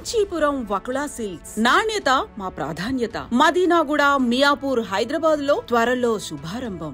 Kanchipuram Vakula silks నాణ్యత మా ప్రాధాన్యత. మదీనాగూడ, మియాపూర్, హైదరాబాద్ లో త్వరలో శుభారంభం.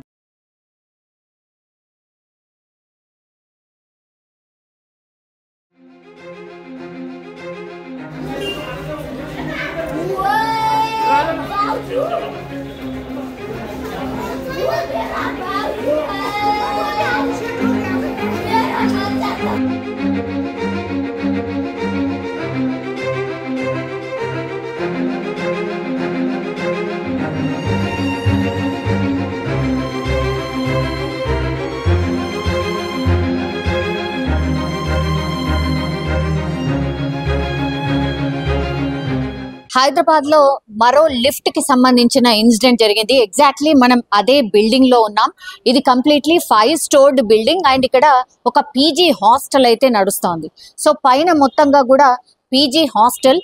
హైదరాబాద్ లో మరో లిఫ్ట్ కి సంబంధించిన ఇన్సిడెంట్ జరిగింది. ఎగ్జాక్ట్లీ మనం అదే బిల్డింగ్ లో ఉన్నాం. ఇది కంప్లీట్లీ 5 స్టోర్డ్ బిల్డింగ్ అండ్ ఇక్కడ ఒక పీజీ హాస్టల్ అయితే నడుస్తోంది. సో పైన మొత్తంగా కూడా పీజీ హాస్టల్.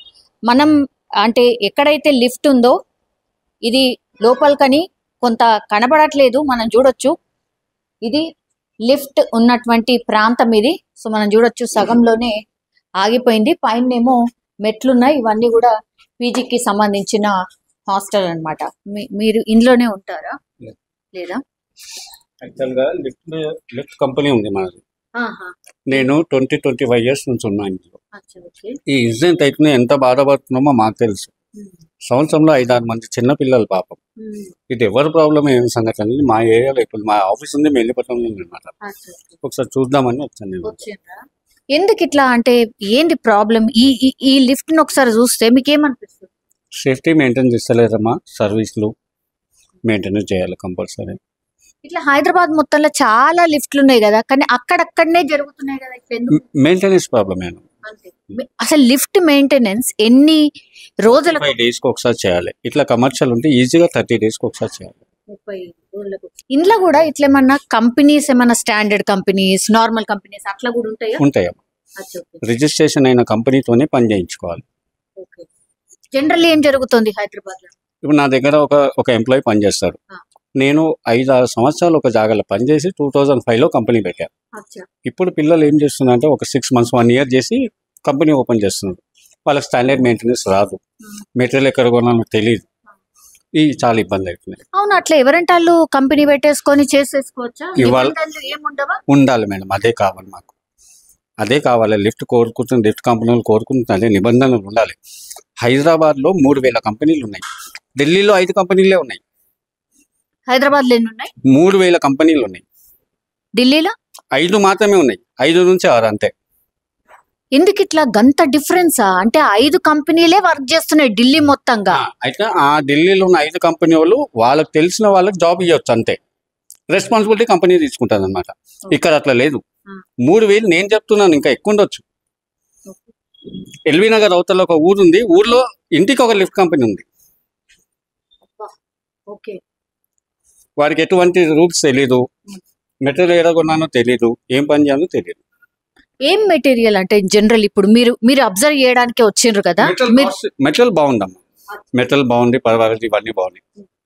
మనం అంటే ఎక్కడైతే లిఫ్ట్ ఉందో ఇది లోపలికని కొంత కనబడట్లేదు, మనం చూడొచ్చు. ఇది లిఫ్ట్ ఉన్నటువంటి ప్రాంతం ఇది. సో మనం చూడొచ్చు సగంలోనే ఆగిపోయింది. పైనేమో మెట్లున్నాయి. ఇవన్నీ కూడా పీజీకి సంబంధించిన హాస్టల్ అన్నమాట. మీరు ఇందులోనే ఉంటారా లేదా? యాక్చువల్గా లిఫ్ట్ కంపెనీ ఉంది మనది. నేను 25 ఇయర్స్ నుంచి ఉన్నాను ఇందులో. ఈ ఇన్సిడెంట్ అయితే ఎంత బాధపడుతున్నామో మాకు తెలుసు. సంవత్సరంలో 5-6 మంది చిన్నపిల్లలు పాపం. ఇది ఎవరి ప్రాబ్లం ఏం సంగతి అనేది మా ఏరియాలో ఇప్పుడు మా ఆఫీస్ ఉంది మెల్లిపట్నంలో అనమాట. ఒకసారి చూద్దామని వచ్చాను నేను. ఎందుకు ఇట్లా అంటే ఏంది ప్రాబ్లం? ఈ లిఫ్ట్ ని ఒకసారి చూస్తే మీకు ఏమనిపిస్తుంది? సేఫ్టీ మెయింటైన్ చేస్తలేదమ్మా. సర్వీసులు మెయింటెనెన్స్ చేయాలి కంపల్సరీ. ఇట్లా హైదరాబాద్ మొత్తంలో చాలా లిఫ్ట్లు ఉన్నాయి కదా, కానీ అక్కడక్కడనే జరుగుతున్నాయి కదా. Maintenance problem. అసలు లిఫ్ట్ మెయింటెనెన్స్ ఎన్ని రోజులు? 5 డేస్కి ఒకసారి చేయాలి. ఇట్లా కమర్షియల్ ఉంటే ఈజీగా 30 డేస్కి ఒకసారి చేయాలి. ఇంట్లో కూడా ఇట్లా ఏమన్నా కంపెనీస్, ఏమన్నా స్టాండర్డ్ కంపెనీస్, నార్మల్ కంపెనీస్ అట్లా కూడా ఉంటాయమ్మా. రిజిస్ట్రేషన్ అయిన కంపెనీతోనే పని చేయించుకోవాలి. జనరల్ ఏం జరుగుతుంది హైదరాబాద్ లో? ఇప్పుడు నా దగ్గర ఒక ఎంప్లాయీ పనిచేస్తాడు. నేను 5-6 సంవత్సరాలు ఒక జాగాలో పనిచేసి 2005లో కంపెనీ పెట్టాను. ఇప్పుడు పిల్లలు ఏం చేస్తున్నారంటే ఒక 6 months 1 year చేసి కంపెనీ ఓపెన్ చేస్తున్నారు. వాళ్ళకి స్టాండర్డ్ మెయింటెనెన్స్ రాదు, మెటీరియల్ ఎక్కడ కొనాలో తెలియదు. ఇవి చాలా ఇబ్బంది అవుతున్నాయి. అవును, అట్లా ఎవరంటే వాళ్ళు కంపెనీ పెట్టేసుకొని చేసేసుకోవచ్చా? ఉండాలి మేడం, అదే కావాలి మాకు, అదే కావాలి. లిఫ్ట్ కోరుకుంటుంది, లిఫ్ట్ కంపెనీలు కోరుకుంటుంది, అదే నిబంధనలు ఉండాలి. హైదరాబాద్లో 3000 కంపెనీలు ఉన్నాయి. ఢిల్లీలో 5 కంపెనీలే ఉన్నాయి. హైదరాబాద్ లో ఎన్ని ఉన్నాయి? 3000 కంపెనీలు ఉన్నాయి. ఢిల్లీలో 5 మాత్రమే ఉన్నాయి. 5 నుంచి 6 అంతే. ఎందుకు ఇట్లా గంత డిఫరెన్సా? అంటే 5 కంపెనీలే వర్క్ చేస్తున్నాయి ఢిల్లీ మొత్తంగా. అయితే ఆ ఢిల్లీలో ఉన్న 5 కంపెనీ వాళ్ళు వాళ్ళకి తెలిసిన వాళ్ళకి జాబ్ ఇవ్వచ్చు అంతే. రెస్పాన్సిబిలిటీ కంపెనీ తీసుకుంటుంది అనమాట. ఇక్కడ అట్లా లేదు. 3000 నేను చెప్తున్నాను, ఇంకా ఎక్కువ ఉండొచ్చు. ఎల్బీ నగర్ అవతల ఒక ఊరు ఉంది. ఊర్లో ఇంటికి ఒక లిఫ్ట్ కంపెనీ ఉంది. వారికి ఎటువంటి రూల్స్ తెలీదు, మెటీరియల్ ఏడ కొన్నానో తెలీదు, ఏం పని చేయాలో తెలియదు. ఏం మెటీరియల్ అంటే జనరల్ ఇప్పుడు మీరు అబ్జర్వ్ చేయడానికి వచ్చిండ్రు కదా. మెటీరియల్ బాగుందమ్మా, మెటీరియల్ బాగుంది, పర్వాలేదు, ఇవన్నీ బాగున్నాయి.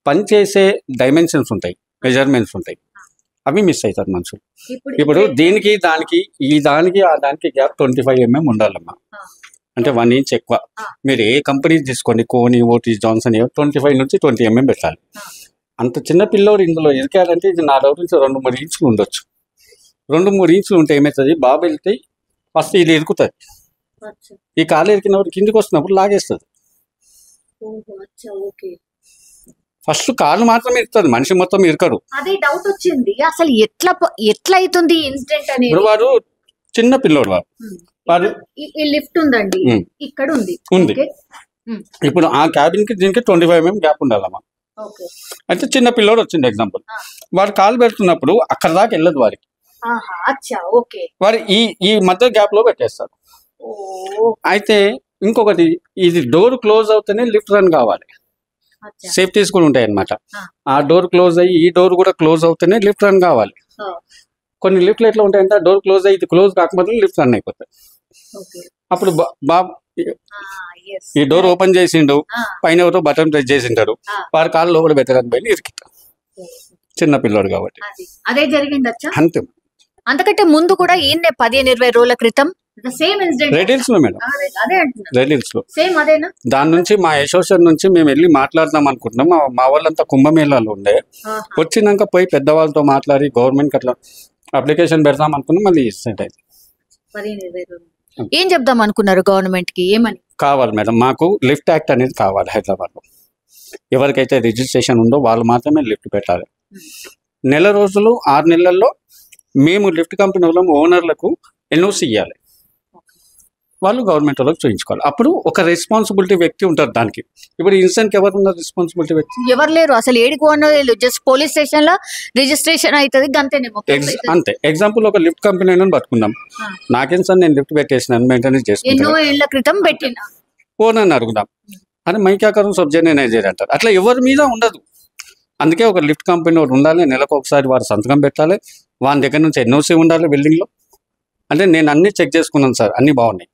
పని చేసే డైమెన్షన్స్ ఉంటాయి, మెజర్మెంట్స్ ఉంటాయి, అవి మిస్ అవుతారు మనుషులు. ఇప్పుడు దీనికి దానికి ఆ దానికి గ్యాప్ 25 mm ఉండాలమ్మా. అంటే 1 inch ఎక్కువ. మీరు ఏ కంపెనీ తీసుకోండి, కోని, ఓటీస్, జాన్సన్, 25 నుంచి 20 mm పెట్టాలి. అంత చిన్న పిల్లోడు ఇందులో ఎదికాలంటే ఇది నా డౌట్ నుంచి 2-3 ఇంచులు ఉండొచ్చు. 2-3 ఇంచులు ఉంటే ఏమవుతుంది, బాబు వెళ్తాయి, ఫస్ట్ ఇది ఇరుకుతుంది. ఈ కాలు ఎరికినప్పుడు కిందికి వస్తున్నప్పుడు లాగేస్తుంది. ఫస్ట్ కాలు మాత్రం ఇరుతుంది, మనిషి మొత్తం ఇరకడు. అదే డౌట్ వచ్చింది, అసలు ఎట్లా అవుతుంది ఇన్సిడెంట్ అనేది. ఇప్పుడు వాడు చిన్న పిల్లోడు, వాడు లిఫ్ట్ ఉందండి, ఇక్కడ ఉంది. ఇప్పుడు ఆ క్యాబిన్ కి దీనికి 25 mm గ్యాప్ ఉండాలమ్మా. అయితే చిన్న పిల్లోడు వచ్చింది ఎగ్జాంపుల్, వాడు కాలు పెడుతున్నప్పుడు అక్కడ దాకా వెళ్ళదు వారికి. వాడు ఈ మధ్య గ్యాప్ లో పెట్టేస్తాడు. అయితే ఇంకొకటి, ఇది డోర్ క్లోజ్ అవుతేనే లిఫ్ట్ రన్ కావాలి. సేఫ్టీస్ కూడా ఉంటాయి అన్నమాట. ఆ డోర్ క్లోజ్ అయ్యి ఈ డోర్ కూడా క్లోజ్ అవుతేనే లిఫ్ట్ రన్ కావాలి. కొన్ని లిఫ్ట్లు ఎట్లా ఉంటాయంటే డోర్ క్లోజ్ అయ్యి ఇది క్లోజ్ కాకపోతే లిఫ్ట్ రన్ అయిపోతాయి. అప్పుడు బాబు ఈ డోర్ ఓపెన్ చేసిండు, పైన ఎవరో బటన్ ప్రెస్ చేసింటారు, వారి కాళ్ళు లోపల పెట్టడానికి పోయి ఇరికితారు. చిన్న పిల్లోడు కాబట్టి అదే జరిగింది. అంతే. అంతకంటే ముందు కూడా ఈయన్నే 15-20 రోజుల క్రితం సేమ్ ఇన్సిడెంట్ రెడ్ హిల్స్ లో మేడం, అదే అంటున్నా, రెడ్ హిల్స్ లో సేమ్ అదేనా? దాని నుంచి మా అసోసియేషన్ నుంచి మేము వెళ్ళి మాట్లాడదాం అనుకుంటున్నాం. మా వాళ్ళంతా కుంభమేళాలు ఉండే, వచ్చినాక పోయి పెద్దవాళ్ళతో మాట్లాడి గవర్నమెంట్ అట్లా అప్లికేషన్ పెడదాం అనుకున్నాం. మళ్ళీ సెట్ అయింది. ఏం చెప్దాం అనుకున్నారు గవర్నమెంట్ కి? ఏమని కావాలి మేడం, మాకు లిఫ్ట్ యాక్ట్ అనేది కావాలి. హైదరాబాద్ లో ఎవరికైతే రిజిస్ట్రేషన్ ఉందో వాళ్ళు మాత్రమే లిఫ్ట్ పెట్టాలి. నెల రోజులు 6 నెలల్లో మేము లిఫ్ట్ కంపెనీ వాళ్ళం ఓనర్లకు ఎన్ఓసి ఇవ్వాలి. వాళ్ళు గవర్నమెంట్ వాళ్ళకి చూపించుకోవాలి. అప్పుడు ఒక రెస్పాన్సిబిలిటీ వ్యక్తి ఉంటారు దానికి. ఇప్పుడు ఇన్సిడెంట్ ఎవరు ఉన్నారు రెస్పాన్సిబిలిటీ వ్యక్తి? ఎవరు లేరు అసలు. ఏడికి లేదు, జస్ట్ పోలీస్ స్టేషన్ లో రిజిస్ట్రేషన్ అవుతుంది అంతే. ఎగ్జాంపుల్ ఒక లిఫ్ట్ కంపెనీ అయినా పట్టుకుందాం. నాకేం సార్ నేను లిఫ్ట్ పెట్టేసినాను, మెయింటెనెన్స్ చేసుకుంటాను, ఎన్నో ఏళ్ల క్రితం పెట్టిన ఓనర్ని అడుగుదాం అని మైకాకరం సబ్జెక్ట్ నేనేజర్ అంటారు. అట్లా ఎవరి మీద ఉండదు. అందుకే ఒక లిఫ్ట్ కంపెనీ ఒకటి ఉండాలి. నెలకు ఒకసారి వారు సంతకం పెట్టాలి. వాని దగ్గర నుంచి ఎన్ఓసి ఉండాలి బిల్డింగ్ లో. అంటే నేను అన్ని చెక్ చేసుకున్నాను సార్, అన్ని బాగున్నాయి.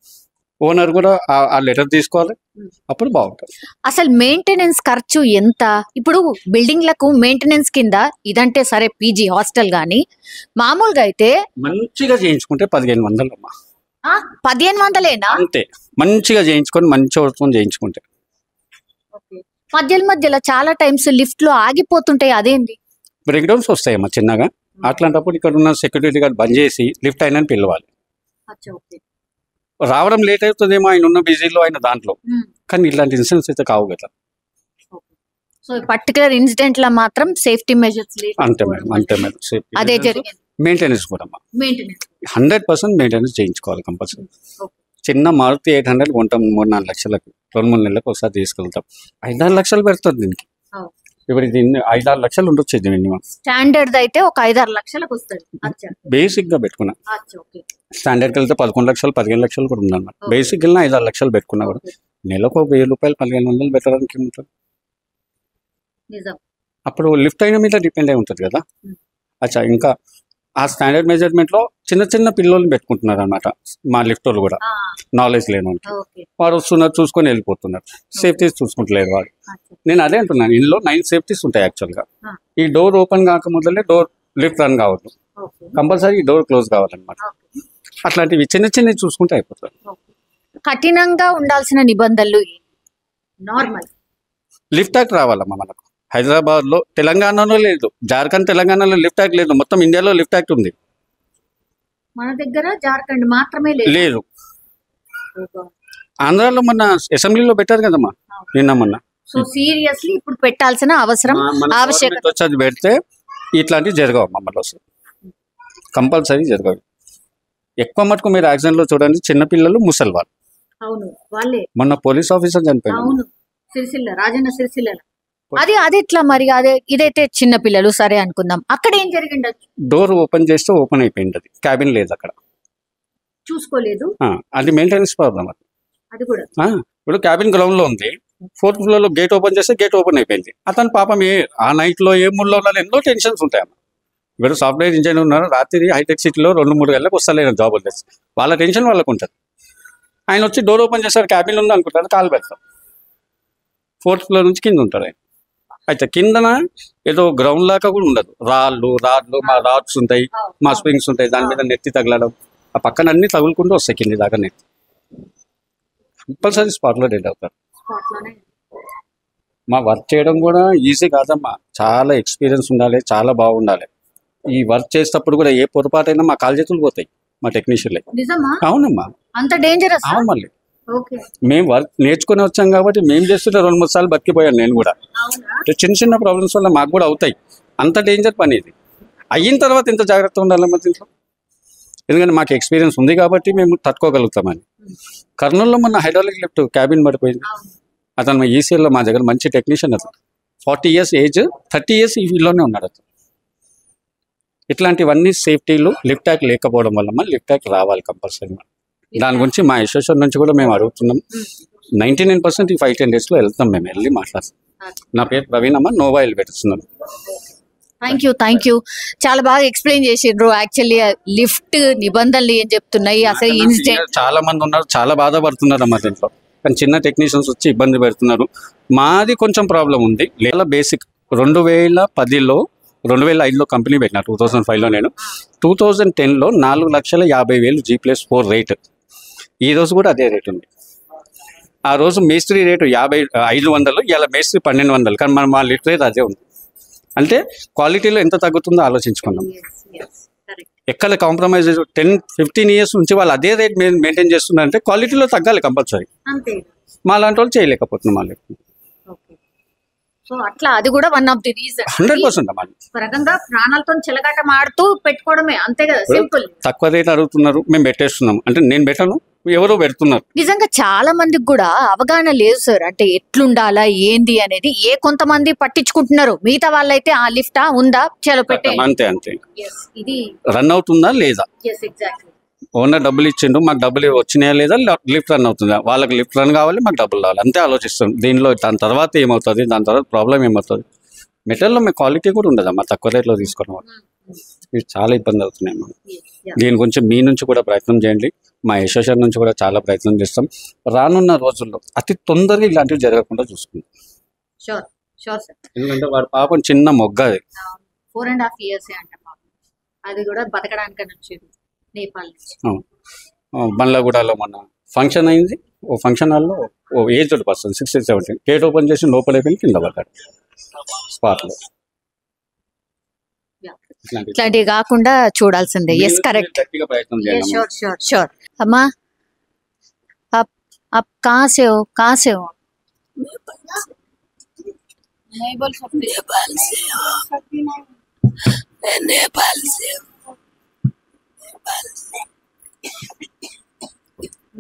ఓనర్ కూడా ఆ లెటర్ తీసుకోవాలి, అప్పుడు బాగుంటుంది. అసలు మెయింటెనెన్స్ ఖర్చు ఎంత? ఇప్పుడు బిల్డింగ్లకు మెయింటెనెన్స్ కింద ఇదంటే సరే పీజీ హాస్టల్ గానీ మామూలుగా అయితే మంచిగా చేయించుకుంటే 1500 అమ్మా. 1500 అంతే. మంచిగా చేయించుకొని మంచి వస్తువుని చేయించుకుంటే. మధ్యలో చాలా టైమ్స్ లిఫ్ట్ లో ఆగిపోతుంటాయి, అదేంటి? బ్రేక్ డౌన్స్ వస్తాయమ్మా చిన్నగా. అట్లాంటప్పుడు ఇక్కడ ఉన్న సెక్యూరిటీ గార్డ్ బంద్ చేసి లిఫ్ట్ అయినా పిలవాలి. రావడం లేట్ అవుతుందేమో, ఆయన ఉన్న బిజీలో ఆయన దాంట్లో. కానీ ఇట్లాంటి ఇన్సిడెంట్స్ అయితే కావు కదా. సో పర్టికులర్ ఇన్సిడెంట్ లో మాత్రం సేఫ్టీ మెజర్స్ అంతే మేడం, అంతే మేడం. అదే జరిగింది. మెయింటెనెన్స్ కూడా 100% మెయింటెనెన్స్ చేయించుకోవాలి కంపల్సరీ. చిన్న మారుతి 800 కొంటాం 3-4 లక్షలకు, 2-3 నెలలకు ఒకసారి తీసుకెళ్తాం. 5-6 లక్షలు పెడతారు దీనికి. ఇప్పుడు దీన్ని 5-6 లక్షలు ఉండొచ్చు ఇది మినిమం. స్టాండర్డ్ అయితే ఒక 5-6 లక్షలకు వస్తుంది. బేసిక్ గా పెట్టుకున్నా. స్టాండర్డ్కి వెళ్తే 11 లక్షలు 15 లక్షలు కూడా ఉందన్నమాట. బేసిక్ వెళ్ళినా 5-6 లక్షలు పెట్టుకున్నా కూడా నెలకు 1000 రూపాయలు 1500 పెట్టడానికి ఏముంటుంది. అప్పుడు లిఫ్ట్ అయిన మీద డిపెండ్ అయి ఉంటుంది కదా. అచ్చా, ఇంకా ఆ స్టాండర్డ్ మెజర్మెంట్ లో చిన్న చిన్న పిల్లల్ని పెట్టుకుంటున్నారు అనమాట మా లిఫ్ట్ వాళ్ళు కూడా. నాలెడ్జ్ లేని వారు వస్తున్నారు, చూసుకొని వెళ్ళిపోతున్నారు. సేఫ్టీస్ చూసుకుంటలేరు వాడు. నేను అదే అంటున్నాను, ఇందులో 9 సేఫ్టీస్ ఉంటాయి యాక్చువల్ గా. ఈ డోర్ ఓపెన్ కాకముందలే డోర్ లిఫ్ట్ రన్ కావద్దు, కంపల్సరీ ఈ డోర్ క్లోజ్ కావాలన్నమాట. అట్లాంటివి చిన్న చిన్నవి చూసుకుంటే అయిపోతుంది. కఠినంగా ఉండాల్సిన నిబంధనలు నార్మల్ లిఫ్ట్ యాక్ట్ రావాలమ్మా మనకు. హైదరాబాద్ లో, తెలంగాణలో లేదు, జార్ఖండ్ తెలంగాణలో లిఫ్ట్ యాక్ట్ లేదు. మొత్తం ఇండియాలో లిఫ్ట్ యాక్ట్ ఉంది, మన దగ్గర జార్ఖండ్ మాత్రమే లేదు. ఆంధ్రాలో మొన్న అసెంబ్లీలో పెట్టారు కదమ్మా నిన్న మొన్న. సో సీరియస్లీ ఇప్పుడు పెట్టాల్సిన అవసరం ఆవశ్యకత వచ్చి పెడితే ఇట్లాంటివి జరగవు మమ్మల్ని, వస్తుంది కంపల్సరీ జరగవు. ఎక్కువ మటుకు మీరు యాక్సిడెంట్ లో చూడండి చిన్నపిల్లలు, ముసలివాళ్ళు. మొన్న పోలీస్ ఆఫీసర్ చనిపోయారు సిరిసిల్ల, రాజన్న సిరిసిల్ల. అది ఎట్లా మరి? ఇదైతే చిన్న పిల్లలు సరే అనుకుందాం, అక్కడ ఏం జరిగింది? డోర్ ఓపెన్ చేస్తే ఓపెన్ అయిపోయింది, అది క్యాబిన్ లేదు అక్కడ, చూసుకోలేదు. అది మెయింటెనెన్స్ ప్రాబ్లం. అది కూడా ఇప్పుడు క్యాబిన్ గ్రౌండ్ లో ఉంది, 4th ఫ్లోర్ లో గేట్ ఓపెన్ చేస్తే గేట్ ఓపెన్ అయిపోయింది. అతను పాపం ఆ నైట్ లో ఏ మూడ్లో ఉన్నా ఎన్నో టెన్షన్స్ ఉంటాయమ్మా. ఇప్పుడు సాఫ్ట్వేర్ ఇంజనీర్ ఉన్నారు, రాత్రి హైటెక్ సిటీలో 2-3 గంటలకు వస్తలేరు జాబులు తెచ్చి, వాళ్ళ టెన్షన్ వాళ్ళకు ఉంటుంది. ఆయన వచ్చి డోర్ ఓపెన్ చేస్తారు, క్యాబిన్ ఉంది అనుకుంటారు, కాలు పెడతారు. 4th ఫ్లోర్ నుంచి కింద ఉంటారు ఆయన. అయితే కిందన ఏదో గ్రౌండ్ లాగా కూడా ఉండదు, రాళ్ళు మా రాడ్స్ ఉంటాయి, మా స్ప్రింగ్స్ ఉంటాయి, దాని మీద నెత్తి తగలడం, ఆ పక్కన అన్ని తగులుకుంటూ వస్తాయి కింది దాకా నెత్తి. కంపల్సరీ స్పాట్లో డెడ్ అవుతారు. మా వర్క్ చేయడం కూడా ఈజీ కాదమ్మా, చాలా ఎక్స్పీరియన్స్ ఉండాలి, చాలా బాగుండాలి. ఈ వర్క్ చేసేటప్పుడు కూడా ఏ పొరపాటైనా మా కాలు చేతులు పోతాయి మా టెక్నీషియన్లే. అవునమ్మా, అంత డేంజరస్. అవును, మళ్ళీ మేము వర్క్ నేర్చుకుని వచ్చాం కాబట్టి మేము చేస్తుంటే 2-3 సార్లు బతికిపోయాను నేను కూడా. చిన్న చిన్న ప్రాబ్లమ్స్ వల్ల మాకు కూడా అవుతాయి. అంత డేంజర్ పని ఇది. అయిన తర్వాత ఎంత జాగ్రత్తగా ఉండాలమ్మా దీంట్లో, ఎందుకంటే మాకు ఎక్స్పీరియన్స్ ఉంది కాబట్టి మేము తట్టుకోగలుగుతామని. కర్నూలులో మొన్న హైడ్రాలిక్ లిఫ్ట్ క్యాబిన్ పడిపోయింది. అతను ఈసీఎల్లో మా దగ్గర మంచి టెక్నీషియన్, అతను 40 years ఏజ్, 30 years ఈ ఫీల్డ్లోనే ఉన్నాడు అతను. ఇట్లాంటివన్నీ సేఫ్టీలు లిఫ్ట్ యాక్ట్ లేకపోవడం వల్ల లిఫ్ట్ యాక్ట్ రావాలి కంపల్సరీ. దాని గురించి మా అసోసియేషన్ నుంచి కూడా మేము అడుగుతున్నాం. 99% ఈ 5-10 days లో వెళ్తాం, మేము వెళ్ళి మాట్లాడతాం. నా పేరు ప్రవీణ్ అమ్మ, నోవా ఎలివేటర్స్. థ్యాంక్ యూ చాలా బాగా ఎక్స్ప్లెయిన్ చేసిండ్రు. యాక్చువల్లీ లిఫ్ట్ నిబంధనలు ఏం చెప్తున్నాయి, అసలు ఇన్సిడెంట్ చాలా మంది ఉన్నారు, చాలా బాధపడుతున్నారు అమ్మ దీంట్లో. కానీ చిన్న టెక్నీషియన్స్ వచ్చి ఇబ్బంది పెడుతున్నారు. మాది కొంచెం ప్రాబ్లం ఉంది. లేదా బేసిక్ 2010లో 2005లో కంపెనీ పెట్టినా, 2005లో నేను. 2010లో 4,50,000 G+4 రేట్. ఈ రోజు కూడా అదే రేట్ ఉంది. ఆ రోజు మేస్త్రి రేటు 500, ఇలా మేస్త్రి 1200, కానీ మా లిఫ్ట్ రేట్ అదే ఉంది. అంటే క్వాలిటీలో ఎంత తగ్గుతుందో ఆలోచించుకున్నాం. ఎక్కడ కాంప్రమైజ్ 10-15 ఇయర్స్ నుంచి వాళ్ళు అదే రేట్ మెయింటైన్ చేస్తున్నారంటే క్వాలిటీలో తగ్గాలి కంపల్సరీ. మా లాంటి వాళ్ళు చేయలేకపోతున్నాం. మా లిఫ్ట్ సో అట్లా అది కూడా వన్ ఆఫ్ ది రీజన్. 100% అమ్మాలి. రకంగా ప్రాణాలతో చెలగాట మాడుతూ పెట్టుకోవడమే, అంతే కదా, సింపుల్. తక్కువ రేట్ అడుగుతున్నారు, మేము పెట్టేస్తున్నాం అంటే నేను పెట్టను, ఎవరో పెడుతున్నారు. నిజంగా చాలా మందికి కూడా అవగాహన లేదు సార్, అంటే ఎట్లుండాలా ఏంది అనేది. కొంతమంది పట్టించుకుంటున్నారు, మిగతా వాళ్ళైతే ఆ లిఫ్టా ఉందా చలో పెట్టే అంతే అంతే. ఇది రన్ అవుతుందా లేదా, ఓనర్ డబ్బులు ఇచ్చిండు, మాకు డబ్బులు వచ్చినాయా లేదా, లిఫ్ట్ రన్ అవుతుందా, వాళ్ళకి లిఫ్ట్ రన్ కావాలి, మాకు డబ్బులు రావాలి, అంతే ఆలోచిస్తాం. దీనిలో దాని తర్వాత ఏమవుతుంది, దాని తర్వాత ప్రాబ్లం ఏమవుతుంది. మెటీరియల్లో మీ క్వాలిటీ కూడా ఉండదమ్మా తక్కువ రేట్లో తీసుకున్న వాళ్ళు. ఇవి చాలా ఇబ్బంది అవుతున్నాయి అమ్మా. దీని గురించి మీ నుంచి కూడా ప్రయత్నం చేయండి, మా అసోసియేషన్ నుంచి కూడా చాలా ప్రయత్నం చేస్తాం. రానున్న రోజుల్లో అతి తొందరగా ఇలాంటివి జరగకుండా చూసుకుంటాం. ఎందుకంటే వాడు పాపం చిన్న మొగ్గ, అది 4.5 years అంట, అది కూడా బతకడానికని వచ్చేది నేపాల్ నుంచి. బండ్లగూడలో మొన్న ఫంక్షన్ అయింది, ఓ ఫంక్షన్ హాల్లో ఓ ఏజ్డ్ పర్సన్ 16-17 గేట్ ఓపెన్ చేసి లోపలికి కింద పడ్డాడు స్పాట్లో. ఇట్లాంటివి కాకుండా చూడాల్సిందే. Yes correct. గట్టిగా ప్రయత్నం చేయాలి. श्योर अम्मा, आप कहाँ से हो? नहीं बोल सकते। नेपाल से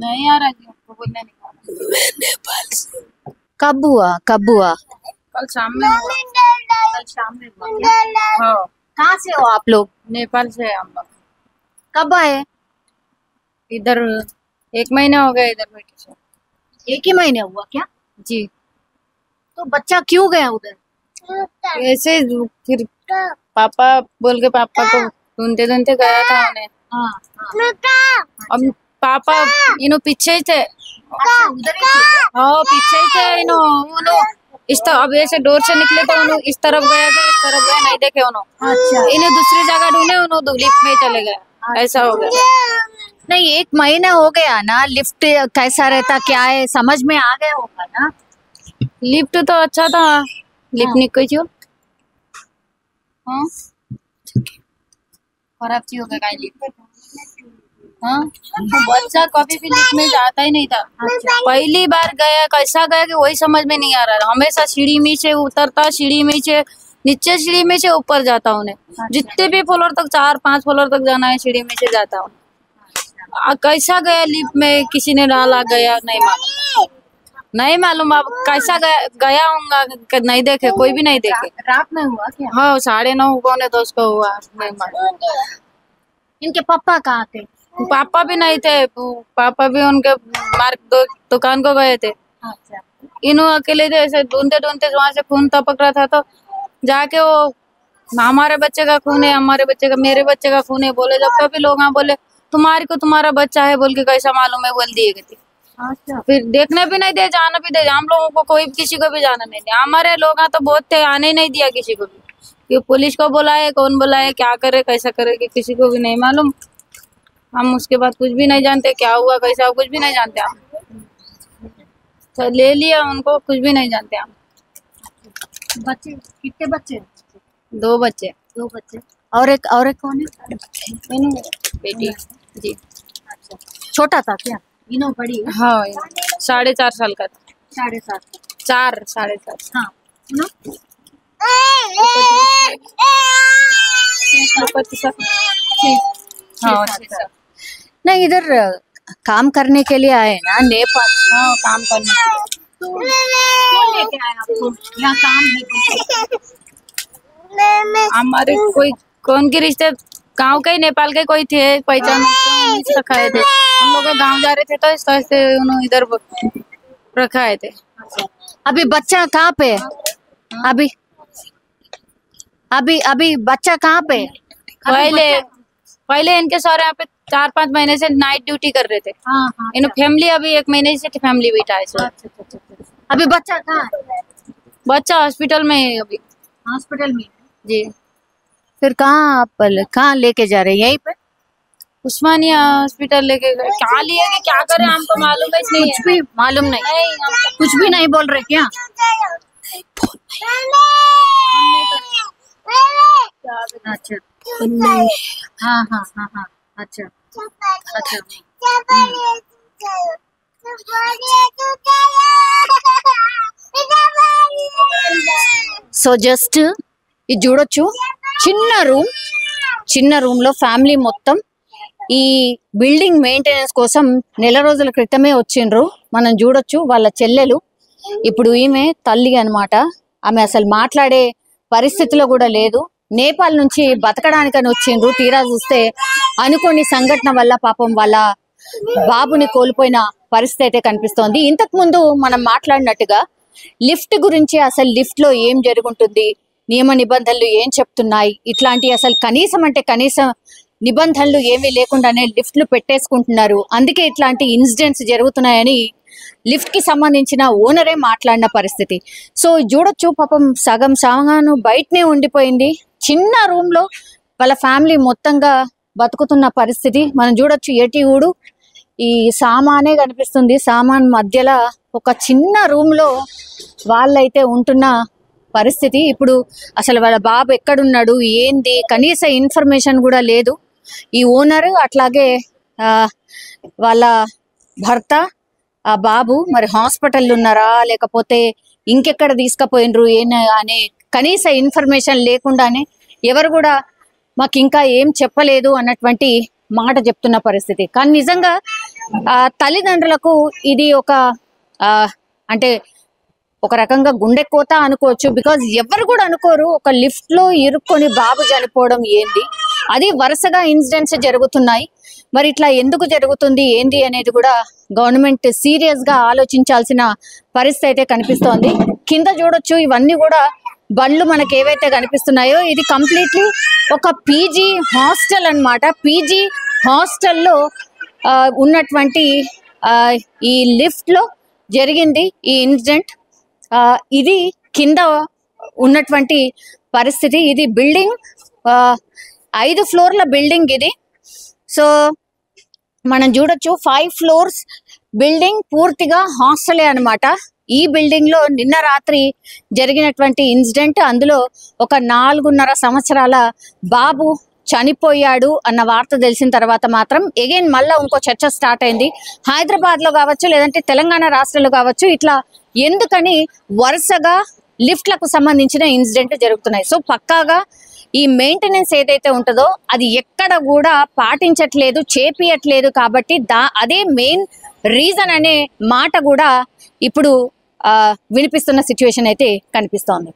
नहीं आ रहा आपको बोलने नहीं। मैं नेपाल से। कब हुआ? कल शाम में हुआ। हाँ। कहाँ से हो आप लोग? नेपाल से हम लोग। कब आए? इधर 1 महीना हो गया इधर बैठे से। 1 ही महीने हुआ क्या? जी। तो बच्चा क्यों गया उधर? ऐसे फिर पापा बोल के पापा को ढूंढते गया था उन्हें। अब पापा इनो पीछे ही थे। उधर ही थे? हाँ पीछे ही थे इनो इस तरफ। अब ऐसे डोर से निकले तो उन्होंने इस तरफ गया था, इस तरफ गया, नहीं देखे उन्होंने। अच्छा। इन्हें दूसरी जगह ढूंढे, उन्होंने लिफ्ट में चले गए। ऐसा हो गया। नहीं 1 महीना हो गया ना, लिफ्ट कैसा रहता क्या है समझ में आ गया होगा ना? लिफ्ट तो अच्छा था, लिफ्ट निकल जो हाँ खराब चीज हो गया काई लिफ्ट। हाँ तो बच्चा कभी भी लिफ्ट में जाता ही नहीं था। पहली बार गया, कैसा गया कि वही समझ में नहीं आ रहा। हमेशा सीढ़ी में से उतरता, सीढ़ी में से नीचे, सीढ़ी में से ऊपर जाता उन्हें। जितने भी फ्लोर तक 4-5 फ्लोर तक जाना है, सीढ़ी में से जाता हूँ। कैसा गया लिफ्ट में, किसी ने डाला गया नहीं मालूम। अब कैसा गया होगा, नहीं देखे, कोई भी नहीं देखे। रात में हुआ क्या? हाँ 9:30-10 को हुआ। नहीं मालूम। इनके पापा कहाँ थे? पापा भी नहीं थे, पापा भी उनके दुकान को गए थे। अच्छा। इन्हों अकेले थे, ऐसे ढूंढते वहां से खून टपक रहा था, तो जाके वो हमारे बच्चे का खून है, हमारे बच्चे का, मेरे बच्चे का खून है बोले। जब कभी लोग हाँ बोले तुम्हारा बच्चा है बोल के कैसा मालूम है बोल दिए गए। अच्छा। फिर देखने भी नहीं दे, जाना भी दे, हम लोगों को कोई किसी को भी जाना नहीं दिया। हमारे लोग तो बहुत थे, आने ही नहीं दिया किसी को भी। कि पुलिस को बुलाए, कौन बुलाए, क्या करे, कैसा करे, कि किसी को भी नहीं मालूम। हम उसके बाद कुछ भी नहीं जानते, क्या हुआ कैसा हुआ, कुछ भी नहीं जानते हम। तो ले लिया उनको, कुछ भी नहीं जानते हम। बच्चे कितने बच्चे? 2 बच्चे। और एक कौन है? बेटी जी। अच्छा। छोटा था क्या? इनो बड़ी है? हाँ 4.5 साल का था। 7.5 4.5। हाँ इनो हाँ नहीं, इधर काम करने के लिए आए ना नेपाल से? हाँ काम करने के लिए। तो कौन लेके आया आपको? यहाँ काम है? हमारे कोई कौन के रिश्ते गांव के, नेपाल के कोई थे पहचान, रखाए थे। हम लोग गांव जा रहे थे तो इस तरह से उन्होंने इधर रखाए थे। अभी बच्चा कहाँ पे है? अभी बच्चा कहाँ पे है? पहले इनके सर यहाँ पे 4-5 महीने से नाइट ड्यूटी कर रहे थे। हाँ। इन फैमिली अभी 1 महीने से फैमिली बिठा है। अभी बच्चा कहाँ है? बच्चा हॉस्पिटल में है अभी। हॉस्पिटल में जी। फिर कहाँ लेके जा रहे हैं? यहीं पे? उस्मानिया हॉस्पिटल लेके गए, क्या लिए कि क्या करे हमको मालूम है नहीं, कुछ भी मालूम नहीं, कुछ भी नहीं बोल रहे क्या? अच्छा हाँ हाँ हाँ हाँ अच्छा अच्छा సో జస్ట్ ఇది చూడొచ్చు, చిన్న రూమ్ లో ఫ్యామిలీ మొత్తం ఈ బిల్డింగ్ మెయింటెనెన్స్ కోసం నెల రోజుల క్రితమే వచ్చిండ్రు. మనం చూడొచ్చు వాళ్ళ చెల్లెలు, ఇప్పుడు ఈమె తల్లి అన్నమాట. ఆమె అసలు మాట్లాడే పరిస్థితిలో కూడా లేదు. నేపాల్ నుంచి బతకడానికని వచ్చిండ్రు. తీరా చూస్తే అనుకోని సంఘటన వల్ల పాపం వాళ్ళ బాబుని కోల్పోయిన పరిస్థితి అయితే కనిపిస్తోంది. ఇంతకు ముందు మనం మాట్లాడినట్టుగా లిఫ్ట్ గురించి, అసలు లిఫ్ట్ లో ఏం జరుగుతుంది, నియమ నిబంధనలు ఏం చెప్తున్నాయి, ఇట్లాంటి అసలు కనీసం నిబంధనలు ఏమీ లేకుండానే లిఫ్ట్లు పెట్టేసుకుంటున్నారు. అందుకే ఇట్లాంటి ఇన్సిడెంట్స్ జరుగుతున్నాయని లిఫ్ట్ కి సంబంధించిన ఓనరే మాట్లాడిన పరిస్థితి. సో చూడొచ్చు పాపం సగం సామాను బయటనే ఉండిపోయింది. చిన్న రూమ్ లో వాళ్ళ ఫ్యామిలీ మొత్తంగా బతుకుతున్న పరిస్థితి మనం చూడొచ్చు. ఏటి ఊడు ఈ సామానే కనిపిస్తుంది. సామాన్ మధ్యలో ఒక చిన్న రూమ్ లో వాళ్ళైతే ఉంటున్న పరిస్థితి. ఇప్పుడు అసలు వాళ్ళ బాబు ఎక్కడున్నాడు, ఏంది, కనీస ఇన్ఫర్మేషన్ కూడా లేదు. ఈ ఓనర్ అట్లాగే వాళ్ళ భర్త, ఆ బాబు మరి హాస్పిటల్ ఉన్నారా లేకపోతే ఇంకెక్కడ తీసుకుపోయినరు అనే కనీస ఇన్ఫర్మేషన్ లేకుండానే ఎవరు కూడా మాకు ఇంకా ఏం చెప్పలేదు అన్నటువంటి మాట చెప్తున్న పరిస్థితి. కానీ నిజంగా తల్లిదండ్రులకు ఇది ఒక అంటే ఒక రకంగా గుండె కోత అనుకోవచ్చు. బికాజ్ ఎవరు కూడా అనుకోరు ఒక లిఫ్ట్ లో ఇరుక్కొని బాబు చనిపోవడం ఏంది. అది వరుసగా ఇన్సిడెంట్స్ జరుగుతున్నాయి. మరి ఇట్లా ఎందుకు జరుగుతుంది ఏంది అనేది కూడా గవర్నమెంట్ సీరియస్ గా ఆలోచించాల్సిన పరిస్థితి అయితే కనిపిస్తోంది. కింద చూడొచ్చు, ఇవన్నీ కూడా బండ్లు మనకి ఏవైతే కనిపిస్తున్నాయో ఇది కంప్లీట్లీ ఒక పీజీ హాస్టల్ అన్నమాట. పీజీ హాస్టల్లో ఉన్నటువంటి ఈ లిఫ్ట్ లో జరిగింది ఈ ఇన్సిడెంట్. ఇది కింద ఉన్నటువంటి పరిస్థితి. ఇది బిల్డింగ్ 5 ఫ్లోర్ల బిల్డింగ్ ఇది. సో మనం చూడొచ్చు 5 ఫ్లోర్స్ బిల్డింగ్ పూర్తిగా హాస్టలే అన్నమాట. ఈ బిల్డింగ్ లో నిన్న రాత్రి జరిగినటువంటి ఇన్సిడెంట్, అందులో ఒక 4.5 సంవత్సరాల బాబు చనిపోయాడు అన్న వార్త తెలిసిన తర్వాత మాత్రం అగైన్ మళ్ళా ఇంకో చర్చ స్టార్ట్ అయింది. హైదరాబాద్ లో కావచ్చు లేదంటే తెలంగాణ రాష్ట్రాల్లో కావచ్చు, ఇట్లా ఎందుకని వరుసగా లిఫ్ట్లకు సంబంధించిన ఇన్సిడెంట్ జరుగుతున్నాయి. సో పక్కాగా ఈ మెయింటెనెన్స్ ఏదైతే ఉంటుందో అది ఎక్కడ కూడా పాటించట్లేదు, చేపియట్లేదు. కాబట్టి అదే మెయిన్ రీజన్ అనే మాట కూడా ఇప్పుడు వినిపిస్తున్న సిచ్యువేషన్ అయితే కనిపిస్తోంది.